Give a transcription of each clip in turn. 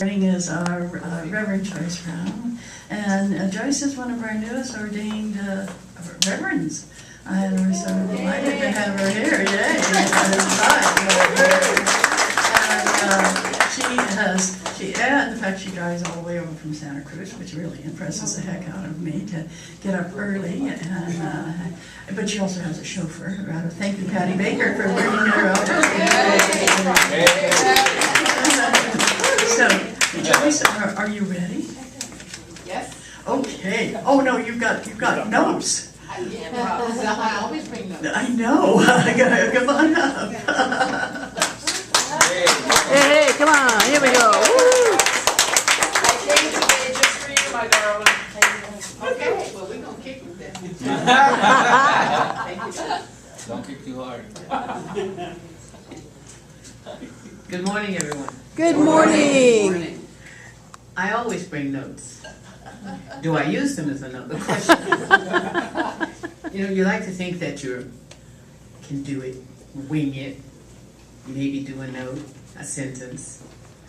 Morning is our Reverend Joyce Brown, and Joyce is one of our newest ordained reverends, and we're so delighted to have her here. Yay! And in fact, she drives all the way over from Santa Cruz, which really impresses the heck out of me to get up early. And but she also has a chauffeur. Thank you, Patty Baker, for bringing her over. So, Joyce, are you ready? Yes. Okay. Oh no, you've got notes. I always bring notes. I know. Come on up. Hey, come on, here we go. Woo. I came today just for you, my darling. Okay, well, we're going to kick you then. Thank you. Don't kick too hard. Good morning, everyone. Good morning. I always bring notes. Do I use them is another question. You like to think that you can do it, wing it, maybe do a note, a sentence.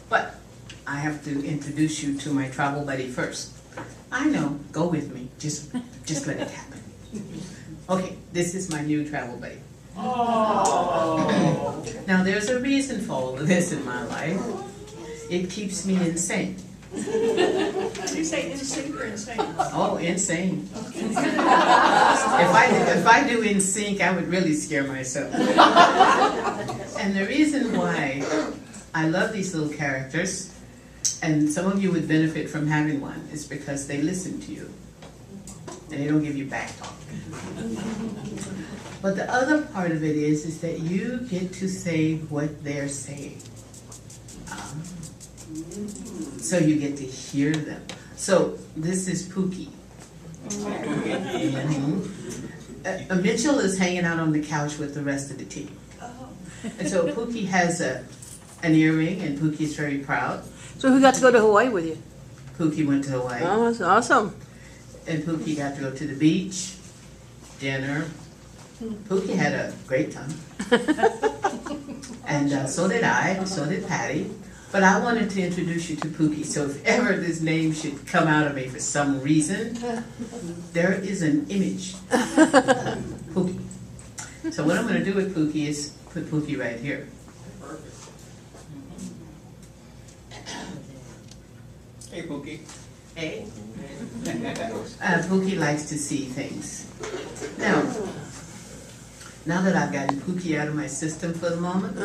But I have to introduce you to my travel buddy first. I know, go with me, just let it happen. Okay, this is my new travel buddy. Oh. Now there's a reason for all of this in my life. It keeps me insane. Did you say insane or insane? Oh, insane. If I do in sync, I would really scare myself. And the reason why I love these little characters, and some of you would benefit from having one, is because they listen to you. And they don't give you back talk. But the other part of it is that you get to say what they're saying. So you get to hear them. So this is Pookie. Mitchell is hanging out on the couch with the rest of the team. And so Pookie has an earring, and Pookie is very proud. So who got to go to Hawaii with you? Pookie went to Hawaii. Oh, that's awesome. And Pookie got to go to the beach, dinner. Pookie had a great time. And so did I, so did Patty. But I wanted to introduce you to Pookie, so if ever this name should come out of me for some reason, there is an image. Pookie. So what I'm going to do with Pookie is put Pookie right here. Hey, Pookie. Hey. Pookie likes to see things. Now that I've gotten Pookie out of my system for the moment,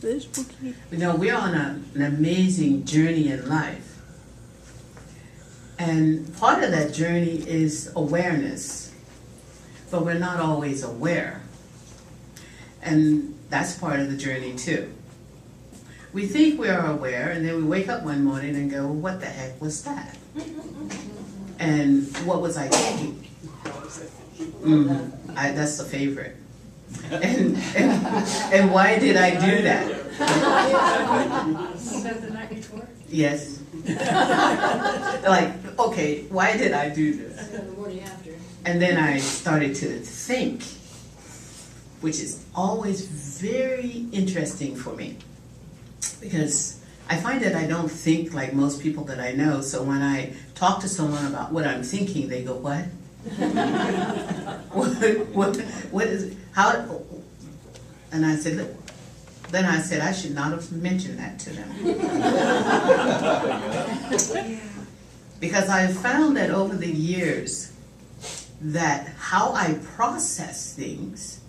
There's Pookie. we're on an amazing journey in life. And part of that journey is awareness, but we're not always aware. And that's part of the journey too. We think we are aware, and then we wake up one morning and go, what the heck was that? And what was I thinking? That's the favorite. And why did I do that? Was that the night before? Yes. Like, okay, why did I do this? The morning after. And then I started to think, which is always very interesting for me, because I find that I don't think like most people that I know. So when I talk to someone about what I'm thinking, they go, what? What is it? How? And I said, look. Then I said I should not have mentioned that to them. Because I've found that over the years that how I process things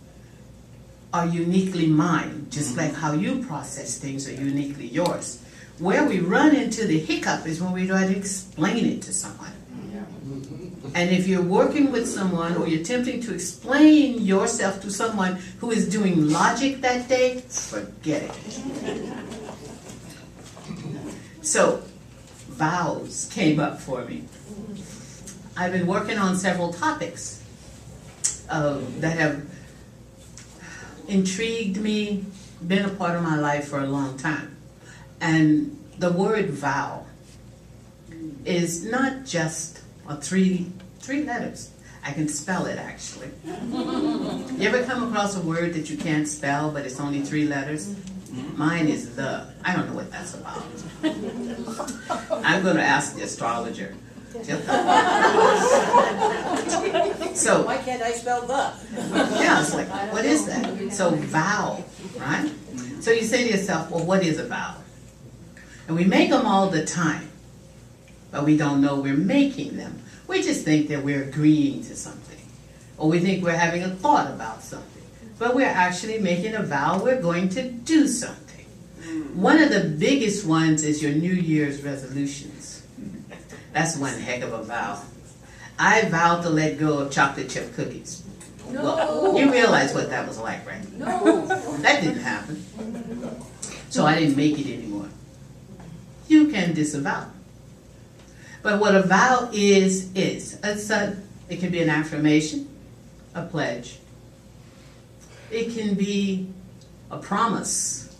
are uniquely mine, just like how you process things are uniquely yours. Where we run into the hiccup is when we try to explain it to someone. And if you're working with someone or you're attempting to explain yourself to someone who is doing logic that day, forget it. So, vows came up for me. I've been working on several topics that have intrigued me, been a part of my life for a long time. And the word vow is not just three letters. I can spell it, actually. You ever come across a word that you can't spell, but it's only 3 letters? Mine is the. I don't know what that's about. I'm going to ask the astrologer. So, Why can't I spell the? yeah, it's like, what is that? So, vow, right? So you say to yourself, well, what is a vow? And we make them all the time, but we don't know we're making them. We just think that we're agreeing to something, or we think we're having a thought about something, but we're actually making a vow we're going to do something. One of the biggest ones is your New Year's resolutions. That's one heck of a vow. I vowed to let go of chocolate chip cookies. No. Well, you realize what that was like, right? No. That didn't happen. So I didn't make it anymore. You can disavow. But what a vow is it can be an affirmation, a pledge. It can be a promise.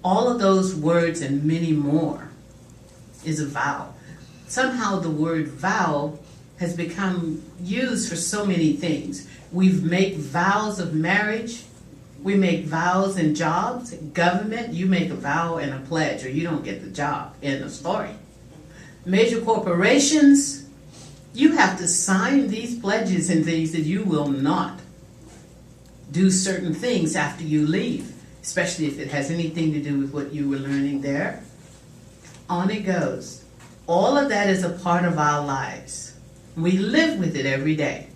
All of those words and many more is a vow. Somehow the word vow has become used for so many things. We make vows of marriage. We make vows in jobs, government. You make a vow and a pledge, or you don't get the job. End of story. Major corporations, you have to sign these pledges and things that you will not do certain things after you leave, especially if it has anything to do with what you were learning there. On it goes. All of that is a part of our lives. We live with it every day.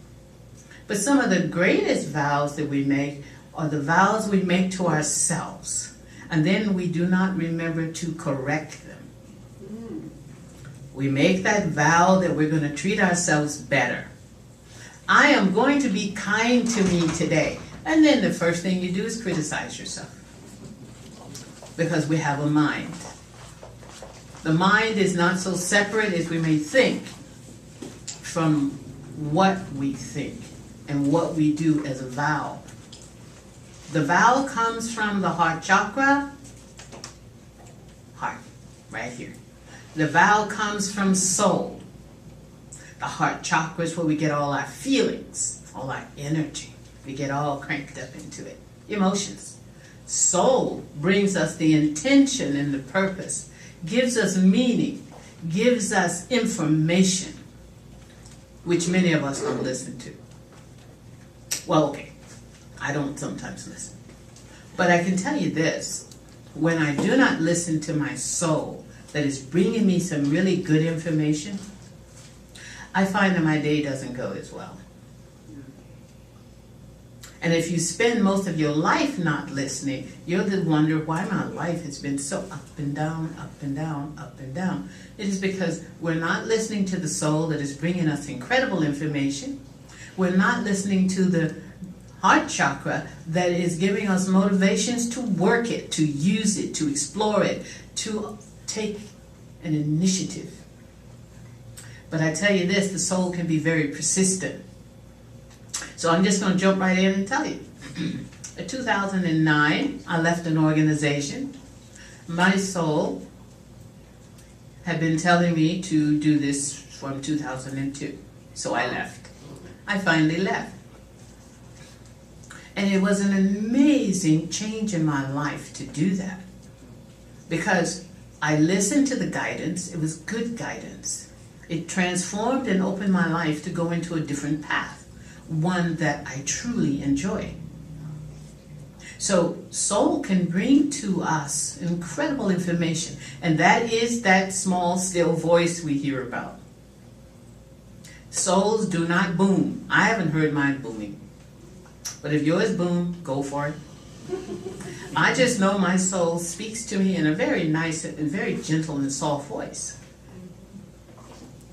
But some of the greatest vows that we make are the vows we make to ourselves, and then we do not remember to correct them. We make that vow that we're going to treat ourselves better. I am going to be kind to me today. And then the first thing you do is criticize yourself. Because we have a mind. The mind is not so separate as we may think from what we think and what we do as a vow. The vow comes from the heart chakra, heart, right here. The vow comes from soul. The heart chakra is where we get all our feelings, all our energy. We get all cranked up into it. Emotions. Soul brings us the intention and the purpose, gives us meaning, gives us information, which many of us don't listen to. Well, okay, I don't sometimes listen. But I can tell you this, when I do not listen to my soul, that is bringing me some really good information, I find that my day doesn't go as well. And if you spend most of your life not listening, you'll then wonder why my life has been so up and down, up and down, up and down. It is because we're not listening to the soul that is bringing us incredible information. We're not listening to the heart chakra that is giving us motivations to work it, to use it, to explore it, to take an initiative. But I tell you this, the soul can be very persistent. So I'm just going to jump right in and tell you. In 2009, I left an organization. My soul had been telling me to do this from 2002. So I left. I finally left. And it was an amazing change in my life to do that. Because I listened to the guidance. It was good guidance. It transformed and opened my life to go into a different path, one that I truly enjoy. So soul can bring to us incredible information, and that is that small, still voice we hear about. Souls do not boom. I haven't heard mine booming. But if yours boom, go for it. I just know my soul speaks to me in a very nice and very gentle and soft voice.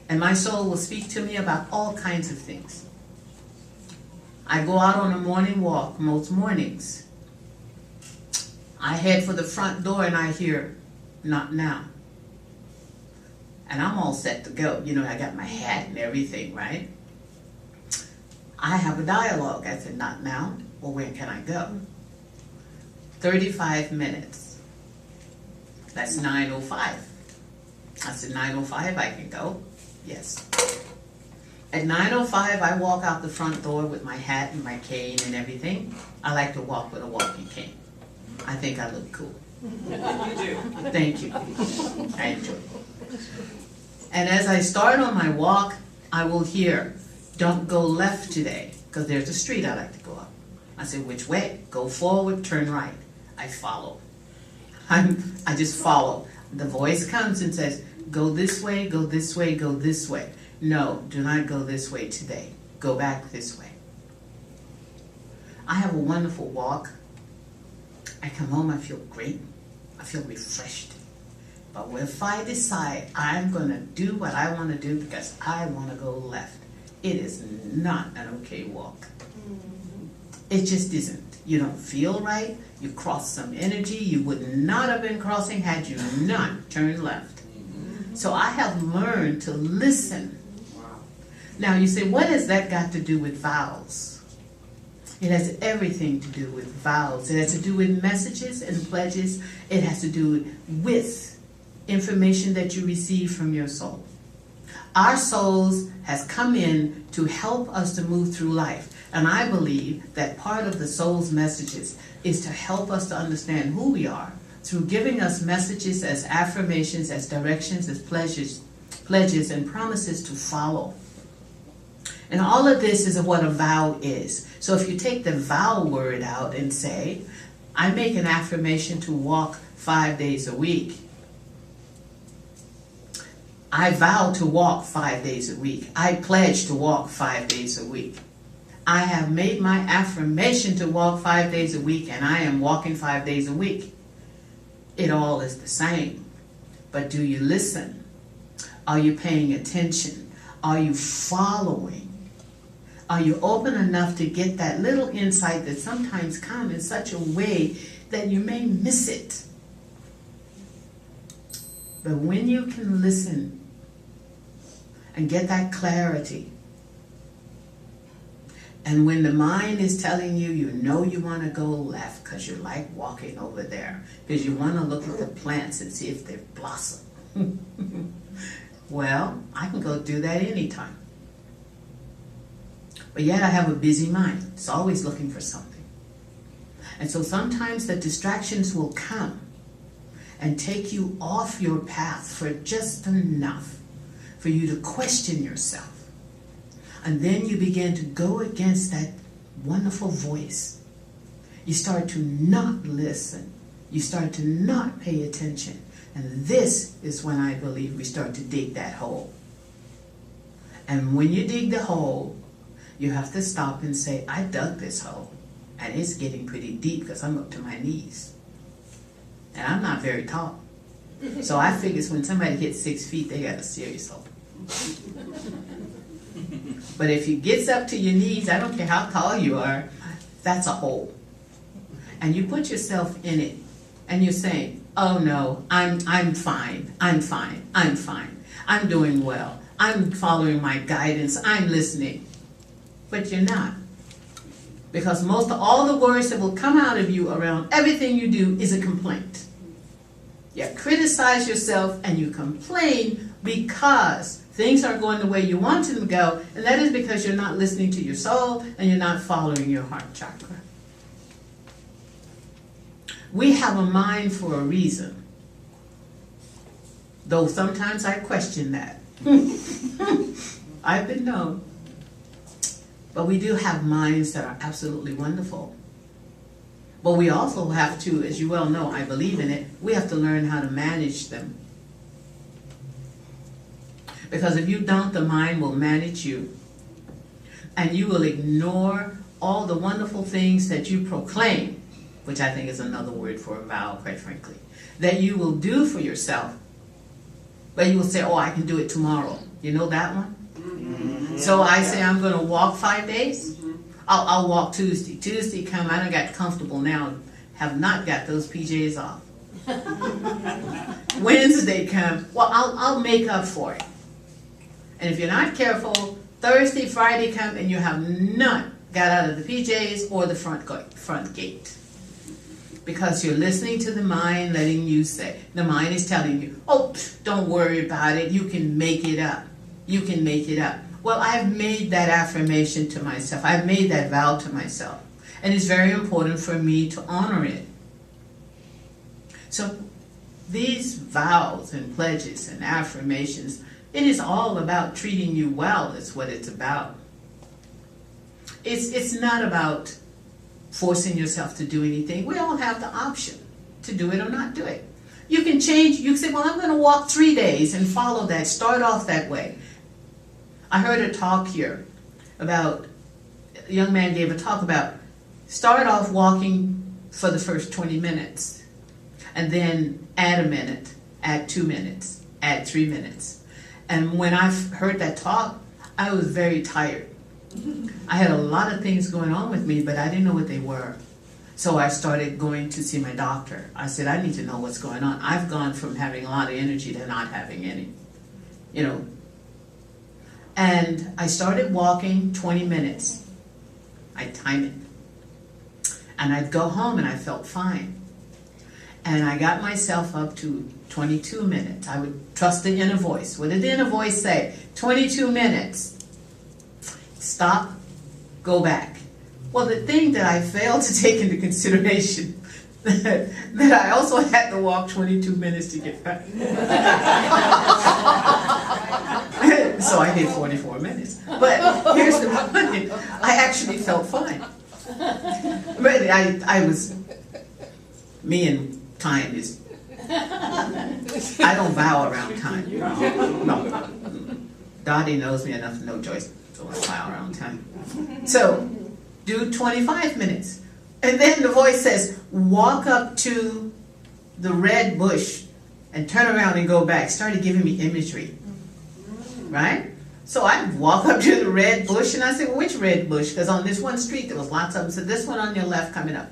And my soul will speak to me about all kinds of things. I go out on a morning walk most mornings. I head for the front door and I hear, "Not now." And I'm all set to go. You know, I got my hat and everything, right? I have a dialogue. I said, "Not now." Well, where can I go? 35 minutes. That's 9:05. I said, 9:05, I can go. Yes. At 9:05, I walk out the front door with my hat and my cane and everything. I like to walk with a walking cane. I think I look cool. You do. Thank you. I enjoy it. And as I start on my walk, I will hear, don't go left today, because there's a street I like to go up. I say, which way? Go forward, turn right. I follow. I just follow. The voice comes and says, go this way, go this way, go this way. No, do not go this way today. Go back this way. I have a wonderful walk. I come home, I feel great. I feel refreshed. But if I decide I'm going to do what I want to do because I want to go left, it is not an okay walk. It just isn't. You don't feel right. You cross some energy you would not have been crossing had you not turned left. So I have learned to listen. Now you say, what has that got to do with vows? It has everything to do with vows. It has to do with messages and pledges. It has to do with information that you receive from your soul. Our souls has come in to help us to move through life. And I believe that part of the soul's messages is to help us to understand who we are through giving us messages as affirmations, as directions, as pledges and promises to follow. And all of this is what a vow is. So if you take the vow word out and say, I make an affirmation to walk 5 days a week. I vow to walk 5 days a week. I pledge to walk 5 days a week. I have made my affirmation to walk 5 days a week, and I am walking 5 days a week. It all is the same. But do you listen? Are you paying attention? Are you following? Are you open enough to get that little insight that sometimes comes in such a way that you may miss it? But when you can listen and get that clarity, and when the mind is telling you, you know you want to go left because you like walking over there, because you want to look at the plants and see if they blossom. Well, I can go do that anytime. But yet I have a busy mind. It's always looking for something. And so sometimes the distractions will come and take you off your path for just enough for you to question yourself. And then you begin to go against that wonderful voice. You start to not listen. You start to not pay attention. And this is when I believe we start to dig that hole. And when you dig the hole, you have to stop and say, I dug this hole. And it's getting pretty deep because I'm up to my knees. And I'm not very tall. So I figure when somebody hits 6 feet, they got a serious hole. But if it gets up to your knees, I don't care how tall you are, that's a hole. And you put yourself in it, and you're saying, oh no, I'm fine, I'm fine, I'm fine. I'm doing well. I'm following my guidance, I'm listening. But you're not. Because most of all the words that will come out of you around everything you do is a complaint. You criticize yourself and you complain because things aren't going the way you want them to go, and that is because you're not listening to your soul and you're not following your heart chakra. We have a mind for a reason, though sometimes I question that. I've been known. But we do have minds that are absolutely wonderful. But we also have to, as you well know, I believe in it, we have to learn how to manage them. Because if you don't, the mind will manage you. And you will ignore all the wonderful things that you proclaim, which I think is another word for a vow, quite frankly, that you will do for yourself. But you will say, oh, I can do it tomorrow. You know that one? So I say I'm going to walk 5 days. I'll walk Tuesday. Tuesday come, I don't get comfortable now. Have not got those PJs off. Wednesday come, well, I'll make up for it. And if you're not careful, Thursday, Friday come, and you have not got out of the PJs or the front gate. Because you're listening to the mind letting you say, the mind is telling you, oh, don't worry about it. You can make it up. You can make it up. Well, I've made that affirmation to myself. I've made that vow to myself. And it's very important for me to honor it. So these vows and pledges and affirmations, it is all about treating you well, is what it's about. It's not about forcing yourself to do anything. We all have the option to do it or not do it. You can change, you can say, well, I'm going to walk 3 days and follow that, start off that way. I heard a talk here about, a young man gave a talk about, start off walking for the first 20 minutes, and then add a minute, add 2 minutes, add 3 minutes. And when I heard that talk, I was very tired. I had a lot of things going on with me, but I didn't know what they were. So I started going to see my doctor. I said, I need to know what's going on. I've gone from having a lot of energy to not having any, you know. And I started walking 20 minutes. I'd time it. And I'd go home and I felt fine. And I got myself up to 22 minutes. I would trust the inner voice. What did the inner voice say? 22 minutes. Stop, go back. Well, the thing that I failed to take into consideration, that I also had to walk 22 minutes to get back. So I did 44 minutes. But here's the point, I actually felt fine. Really, I was, me and time is, I don't vow around time. No. Dottie knows me enough to know Joyce, so I vow around time. So, do 25 minutes. And then the voice says, walk up to the red bush and turn around and go back. Started giving me imagery. Right? So I walk up to the red bush and I said, well, which red bush? Because on this one street there was lots of them. So this one on your left coming up.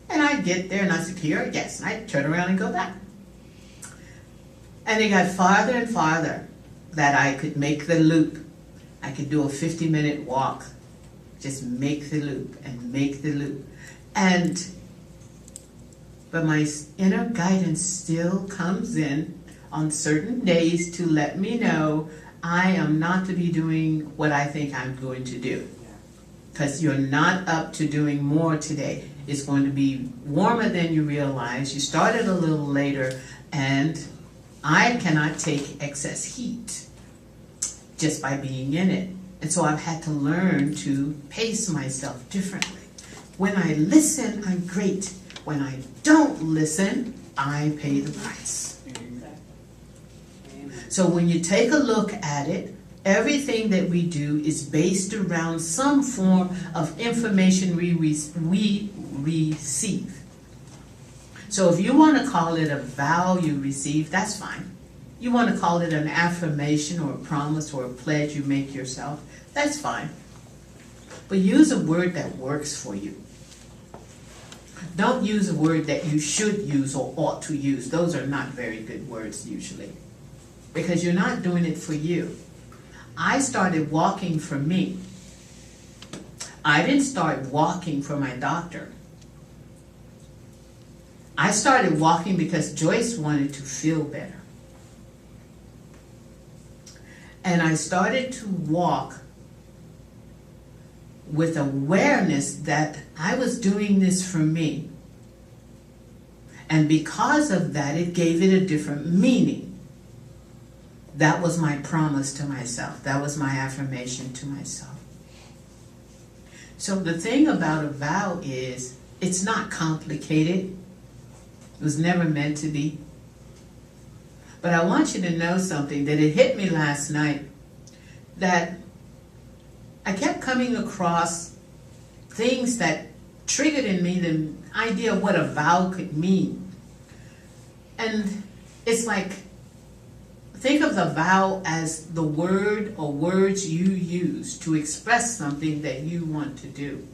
And I get there and I said, here, yes. And I turn around and go back. And it got farther and farther that I could make the loop. I could do a 50-minute walk. Just make the loop and make the loop. But my inner guidance still comes in on certain days to let me know I am not to be doing what I think I'm going to do. Because you're not up to doing more today. It's going to be warmer than you realize. You started a little later, and I cannot take excess heat just by being in it. And so I've had to learn to pace myself differently. When I listen, I'm great. When I don't listen, I pay the price. So when you take a look at it, everything that we do is based around some form of information we receive. So if you want to call it a vow you receive, that's fine. You want to call it an affirmation or a promise or a pledge you make yourself, that's fine. But use a word that works for you. Don't use a word that you should use or ought to use. Those are not very good words usually, because you're not doing it for you. I started walking for me. I didn't start walking for my doctor. I started walking because Joyce wanted to feel better. And I started to walk with awareness that I was doing this for me. And because of that, it gave it a different meaning. That was my promise to myself. That was my affirmation to myself. So the thing about a vow is, it's not complicated. It was never meant to be. But I want you to know something, that it hit me last night, that I kept coming across things that triggered in me the idea of what a vow could mean. And it's like, think of the vow as the word or words you use to express something that you want to do.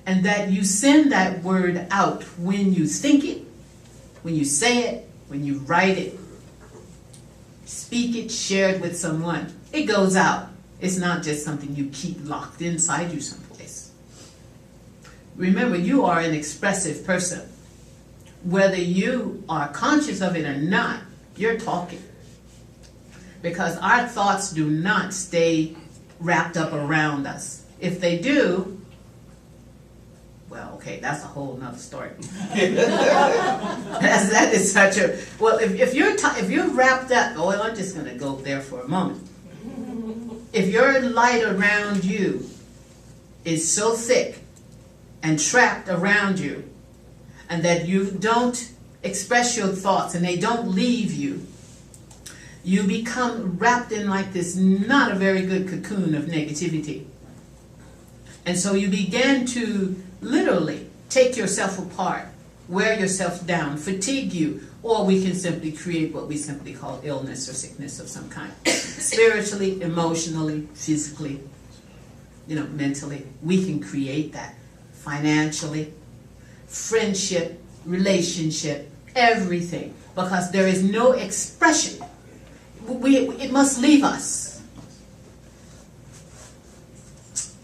And that you send that word out when you think it, when you say it, when you write it, speak it, share it with someone. It goes out. It's not just something you keep locked inside you someplace. Remember, you are an expressive person. Whether you are conscious of it or not, you're talking. Because our thoughts do not stay wrapped up around us. If they do, well, Okay, that's a whole nother story. that is such a, well, if you're wrapped up, oh, I'm just going to go there for a moment. If your light around you is so thick and trapped around you, and that you don't express your thoughts and they don't leave you, you become wrapped in like this not a very good cocoon of negativity. And so you begin to literally take yourself apart, wear yourself down, fatigue you, or we can simply create what we simply call illness or sickness of some kind. Spiritually, emotionally, physically, mentally, we can create that. Financially, friendship, relationship, everything. Because there is no expression. It must leave us.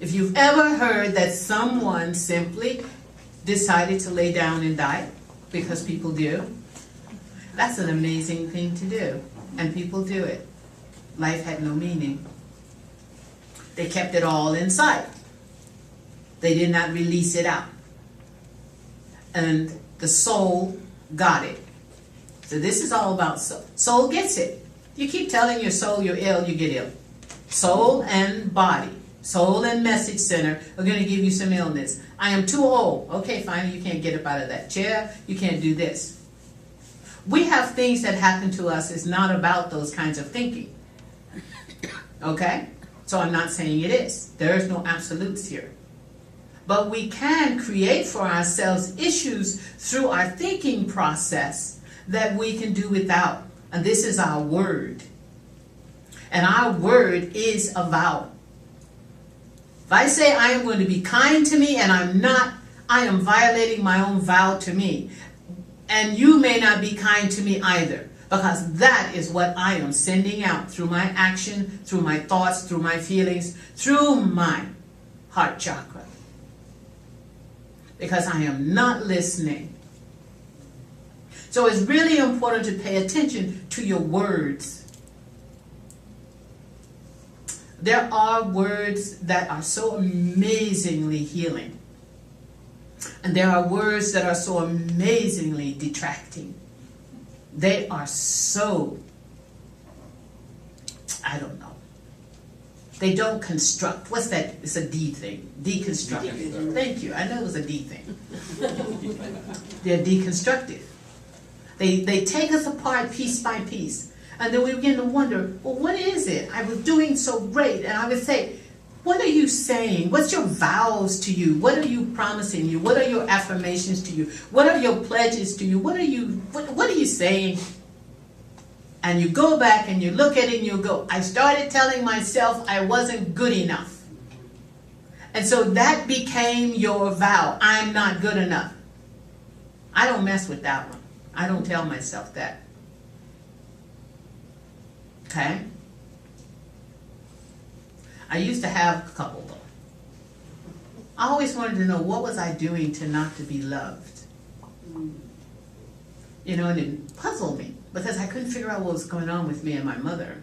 If you've ever heard that someone simply decided to lay down and die, because people do, that's an amazing thing to do. And people do it. Life had no meaning. They kept it all inside. They did not release it out. And the soul got it. So this is all about soul. Soul gets it. You keep telling your soul you're ill, you get ill. Soul and body, soul and message center are going to give you some illness. I am too old. Okay, fine, you can't get up out of that chair. You can't do this. We have things that happen to us. It's not about those kinds of thinking. Okay? So I'm not saying it is. There is no absolutes here. But we can create for ourselves issues through our thinking process that we can do without. And this is our word. And our word is a vow. If I say I am going to be kind to me and I'm not, I am violating my own vow to me. And you may not be kind to me either. Because that is what I am sending out through my action, through my thoughts, through my feelings, through my heart chakra. Because I am not listening. So it's really important to pay attention to your words. There are words that are so amazingly healing. And there are words that are so amazingly detracting. They are so, I don't know. They don't construct. What's that? It's a D thing. Deconstructive. Thank you. I know it was a D thing. They're deconstructive. They take us apart piece by piece. And then we begin to wonder, well, what is it? I was doing so great. And I would say, what are you saying? What's your vows to you? What are you promising you? What are your affirmations to you? What are your pledges to you? What are you saying? And you go back and you look at it and you go, I started telling myself I wasn't good enough. And so that became your vow. I'm not good enough. I don't mess with that one. I don't tell myself that. Okay? I used to have a couple though. I always wanted to know, what was I doing to not to be loved? And it puzzled me because I couldn't figure out what was going on with me and my mother.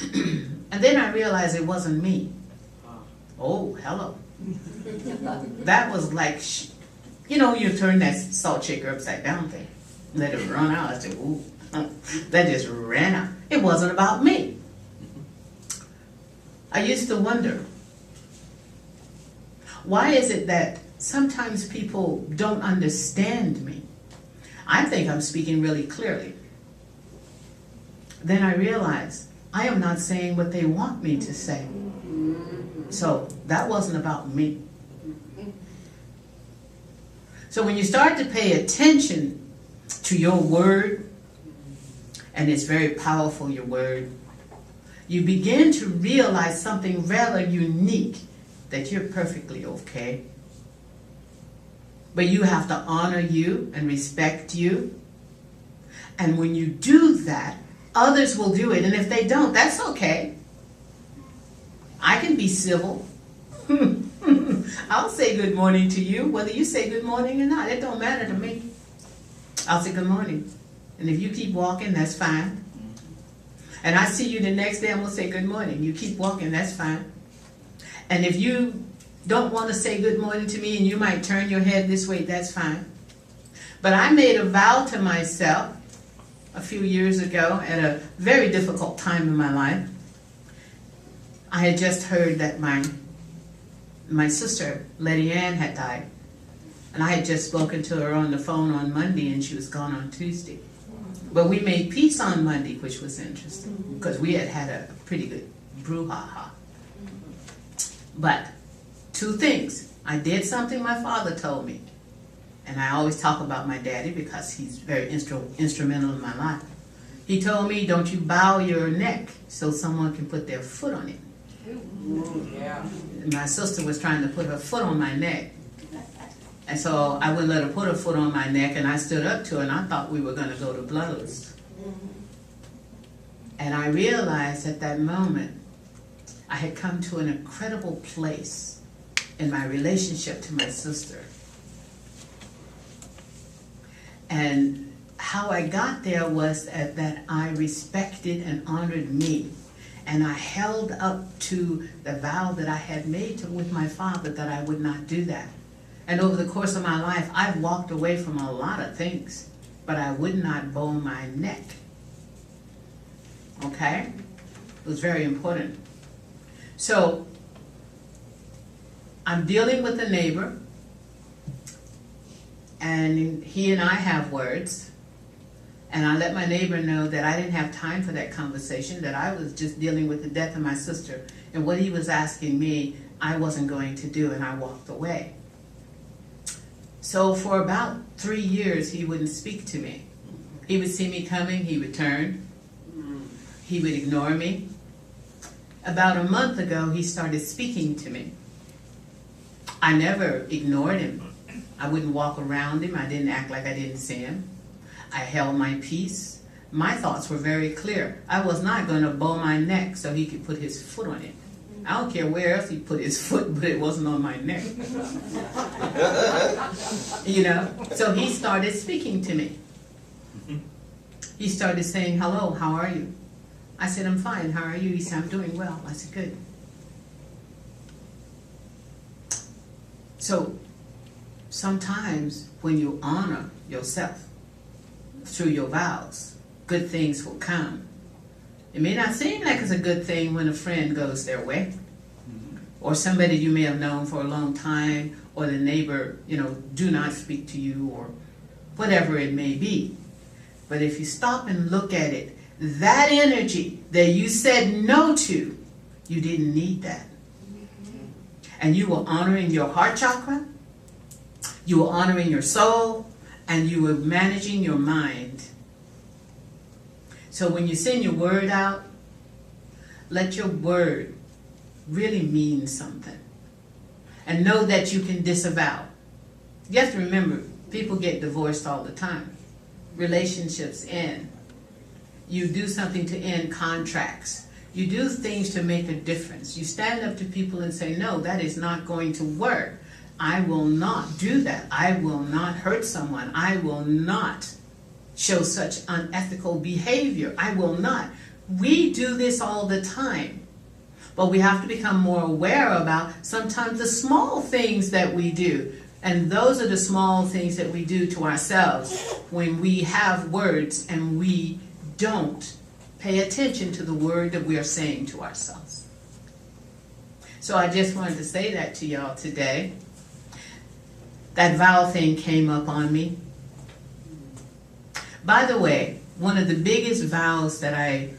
And then I realized it wasn't me. Oh, hello. That was like, you turn that salt shaker upside down thing. Let it run out. I said, ooh, that just ran out. It wasn't about me. I used to wonder, why is it that sometimes people don't understand me? I think I'm speaking really clearly. Then I realized I am not saying what they want me to say. So that wasn't about me. So when you start to pay attention to your word, and it's very powerful, your word, you begin to realize something rather unique, that you're perfectly okay. But you have to honor you and respect you. And when you do that, others will do it. And if they don't, that's okay. I can be civil. I'll say good morning to you, whether you say good morning or not. It don't matter to me. I'll say good morning. And if you keep walking, that's fine. And I see you the next day, I'm going to say good morning. You keep walking, that's fine. And if you don't want to say good morning to me and you might turn your head this way, that's fine. But I made a vow to myself a few years ago at a very difficult time in my life. I had just heard that my sister, Letty Ann, had died. And I had just spoken to her on the phone on Monday and she was gone on Tuesday. But we made peace on Monday, which was interesting because we had had a pretty good brouhaha. But two things. I did something my father told me. And I always talk about my daddy because he's very instrumental in my life. He told me, don't you bow your neck so someone can put their foot on it. Yeah. My sister was trying to put her foot on my neck. And so I wouldn't let her put her foot on my neck, and I stood up to her, and I thought we were going to go to blows. And I realized at that moment, I had come to an incredible place in my relationship to my sister. And how I got there was that I respected and honored me. And I held up to the vow that I had made with my father that I would not do that. And over the course of my life, I've walked away from a lot of things, but I would not bow my neck. Okay? It was very important. So, I'm dealing with a neighbor, and he and I have words, and I let my neighbor know that I didn't have time for that conversation, that I was just dealing with the death of my sister, and what he was asking me, I wasn't going to do, and I walked away. So for about 3 years, he wouldn't speak to me. He would see me coming, he would turn, he would ignore me. About a month ago, he started speaking to me. I never ignored him. I wouldn't walk around him. I didn't act like I didn't see him. I held my peace. My thoughts were very clear. I was not going to bow my neck so he could put his foot on it. I don't care where else he put his foot, but it wasn't on my neck. You know? So he started speaking to me. He started saying, hello, how are you? I said, I'm fine, how are you? He said, I'm doing well. I said, good. So sometimes when you honor yourself through your vows, good things will come. It may not seem like it's a good thing when a friend goes their way, or somebody you may have known for a long time, or the neighbor, do not speak to you, or whatever it may be. But if you stop and look at it, that energy that you said no to, you didn't need that. And you were honoring your heart chakra, you were honoring your soul, and you were managing your mind. So when you send your word out, let your word really mean something. And know that you can disavow. You have to remember, people get divorced all the time. Relationships end. You do something to end contracts. You do things to make a difference. You stand up to people and say, no, that is not going to work. I will not do that. I will not hurt someone. I will not show such unethical behavior. I will not. We do this all the time. But we have to become more aware about sometimes the small things that we do. And those are the small things that we do to ourselves when we have words and we don't pay attention to the word that we are saying to ourselves. So I just wanted to say that to y'all today. That vow thing came up on me. By the way, one of the biggest vows that I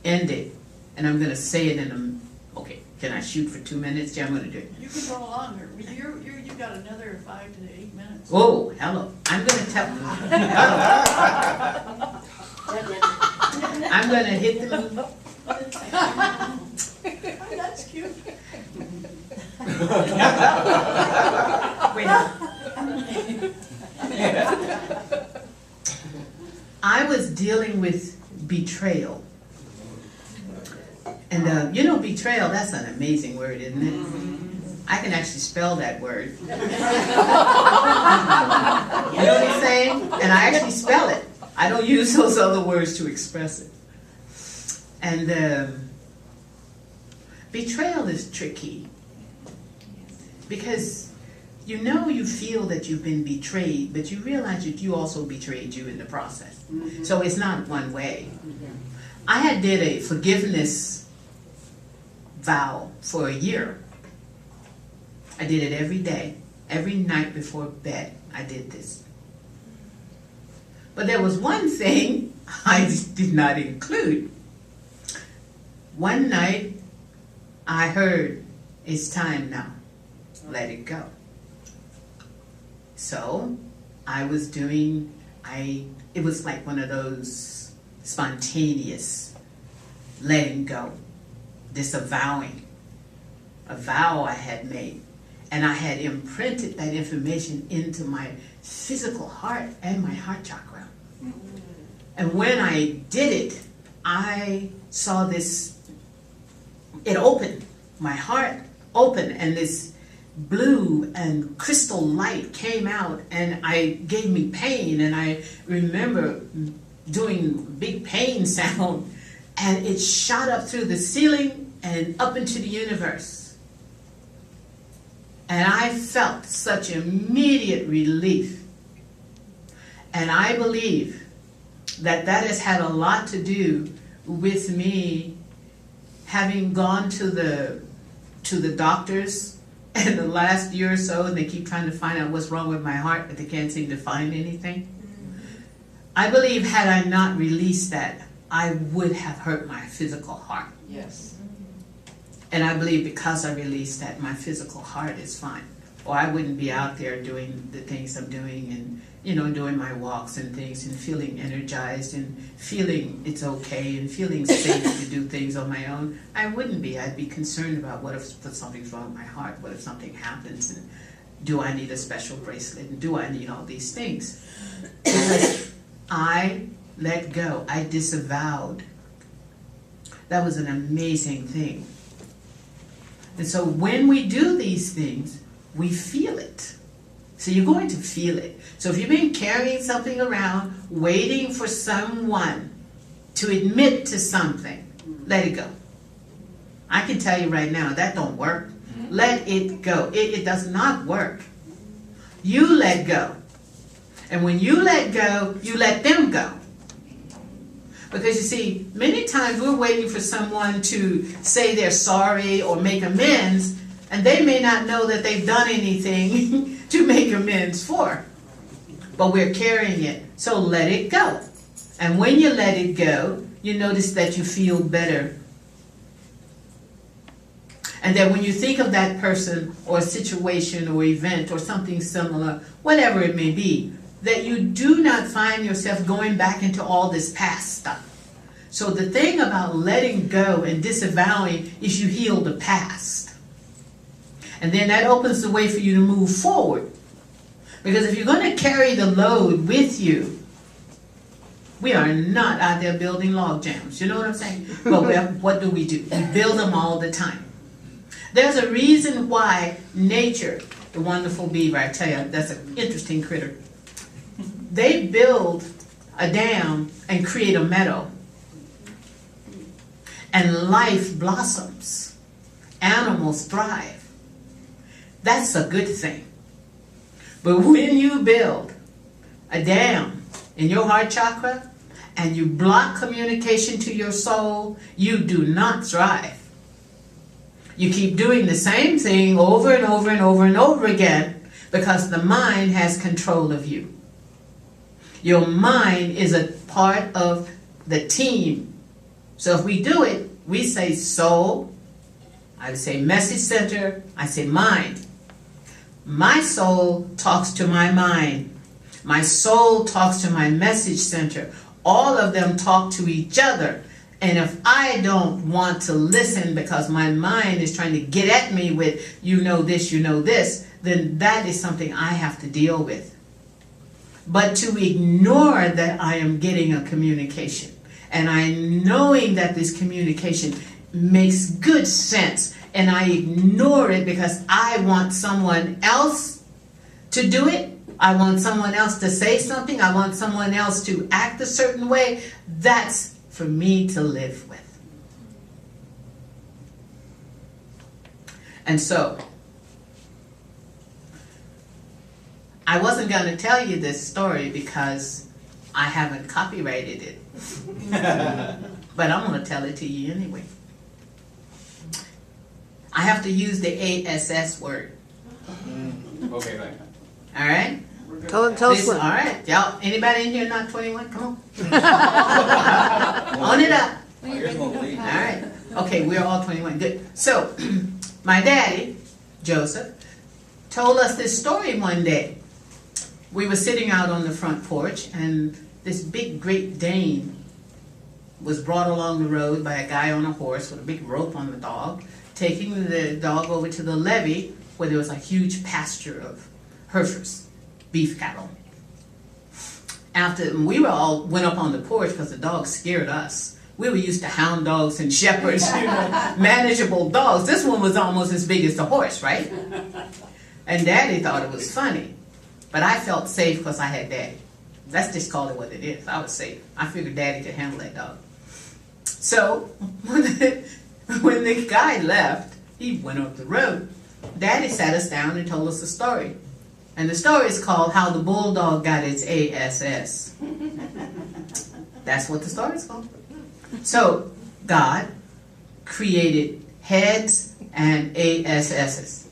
ended, and I'm going to say it in a, okay, can I shoot for 2 minutes? Yeah, I'm going to do it. You can go longer. You've got another 5 to 8 minutes. Oh, hello. I'm going to tell, I'm going to hit the, That's cute. wait. I was dealing with betrayal. And betrayal, that's an amazing word, isn't it? I can actually spell that word. You know what I'm saying? And I actually spell it. I don't use those other words to express it. And betrayal is tricky. Because you know you feel that you've been betrayed, but you realize that you also betrayed you in the process. So it's not one way. I had did a forgiveness vow for a year. I did it every day, every night before bed. I did this. But there was one thing I did not include. One night I heard, it's time now, let it go. So I was doing, it was like one of those spontaneous letting go, disavowing, a vow I had made. And I had imprinted that information into my physical heart and my heart chakra. And when I did it, I saw this, it opened, my heart opened, and this blue and crystal light came out, and it gave me pain, and I remember doing big pain sound, and it shot up through the ceiling and up into the universe. And I felt such immediate relief. And I believe that that has had a lot to do with me having gone to the doctors in the last year or so, and they keep trying to find out what's wrong with my heart, but they can't seem to find anything. I believe had I not released that, I would have hurt my physical heart. Yes. And I believe because I released that, my physical heart is fine. Or I wouldn't be out there doing the things I'm doing, and doing my walks and things, and feeling energized and feeling it's okay and feeling safe to do things on my own. I wouldn't be. I'd be concerned about what if something's wrong with my heart? What if something happens? And do I need a special bracelet? And do I need all these things? Because I let go. I disavowed. That was an amazing thing. And so when we do these things, we feel it. So you're going to feel it. So if you've been carrying something around, waiting for someone to admit to something, let it go. I can tell you right now, that don't work. Let it go. It does not work. You let go. And when you let go, you let them go. Because you see, many times we're waiting for someone to say they're sorry or make amends, and they may not know that they've done anything to make amends for. But we're carrying it, so let it go. And when you let it go, you notice that you feel better. And that when you think of that person or a situation or event or something similar, whatever it may be, that you do not find yourself going back into all this past stuff. So the thing about letting go and disavowing is you heal the past. And then that opens the way for you to move forward. Because if you're going to carry the load with you, we are not out there building log jams. You know what I'm saying? But what do? We build them all the time. There's a reason why nature, the wonderful beaver, I tell you, that's an interesting critter. They build a dam and create a meadow. And life blossoms. Animals thrive. That's a good thing. But when you build a dam in your heart chakra and you block communication to your soul, you do not thrive. You keep doing the same thing over and over and over and over again because the mind has control of you. Your mind is a part of the team. So if we do it, we say soul, I say message center, I say mind. My soul talks to my mind. My soul talks to my message center. All of them talk to each other. And if I don't want to listen because my mind is trying to get at me with, you know this, then that is something I have to deal with. But to ignore that I am getting a communication, and I'm knowing that this communication makes good sense, and I ignore it because I want someone else to do it, I want someone else to say something, I want someone else to act a certain way, that's for me to live with. And so, I wasn't going to tell you this story because I haven't copyrighted it. But I'm going to tell it to you anyway. I have to use the ASS word. Okay, right. All right? Tell us All what. right. Y'all, anybody in here not 21? Come on. Own it up. Here's one lead. All right. Okay, we're all 21. Good. So, my daddy, Joseph, told us this story one day. We were sitting out on the front porch, and this big Great Dane was brought along the road by a guy on a horse with a big rope on the dog, taking the dog over to the levee where there was a huge pasture of heifers, beef cattle. After we went up on the porch because the dog scared us. We were used to hound dogs and shepherds, manageable dogs. This one was almost as big as the horse, right? And Daddy thought it was funny, but I felt safe because I had Daddy. Let's just call it what it is. I was safe. I figured Daddy could handle that dog. So when the guy left, he went up the road. Daddy sat us down and told us a story. And the story is called How the Bulldog Got Its ASS. That's what the story is called. So, God created heads and ASSs.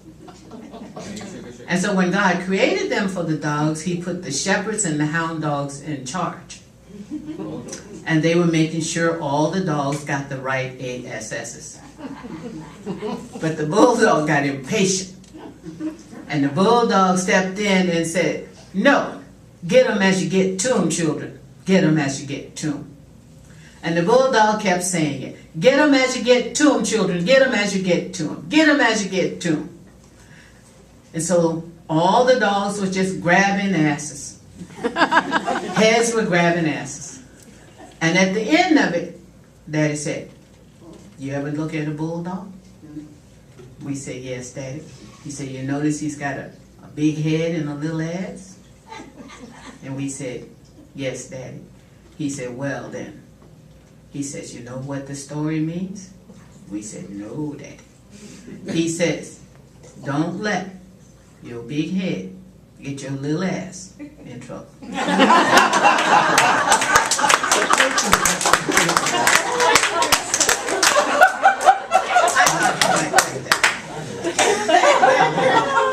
And so when God created them for the dogs, he put the shepherds and the hound dogs in charge. And they were making sure all the dogs got the right ASSs. But the bulldog got impatient. And the bulldog stepped in and said, no, get them as you get to them, children. Get them as you get to them. And the bulldog kept saying it. Get them as you get to them, children. Get them as you get to them. Get them as you get to them. And so all the dogs were just grabbing asses. Heads were grabbing asses. And at the end of it, Daddy said, you ever look at a bulldog? We said, yes, Daddy. He said, you notice he's got a big head and a little ass? And we said, yes, Daddy. He said, well then. He says, you know what the story means? We said, no, Daddy. He says, don't let your big head get your little ass in trouble.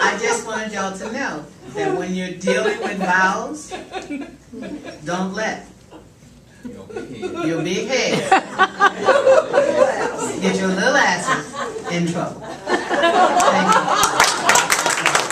I just wanted y'all to know that when you're dealing with vows, don't let your big head get your little asses in trouble. Thank you.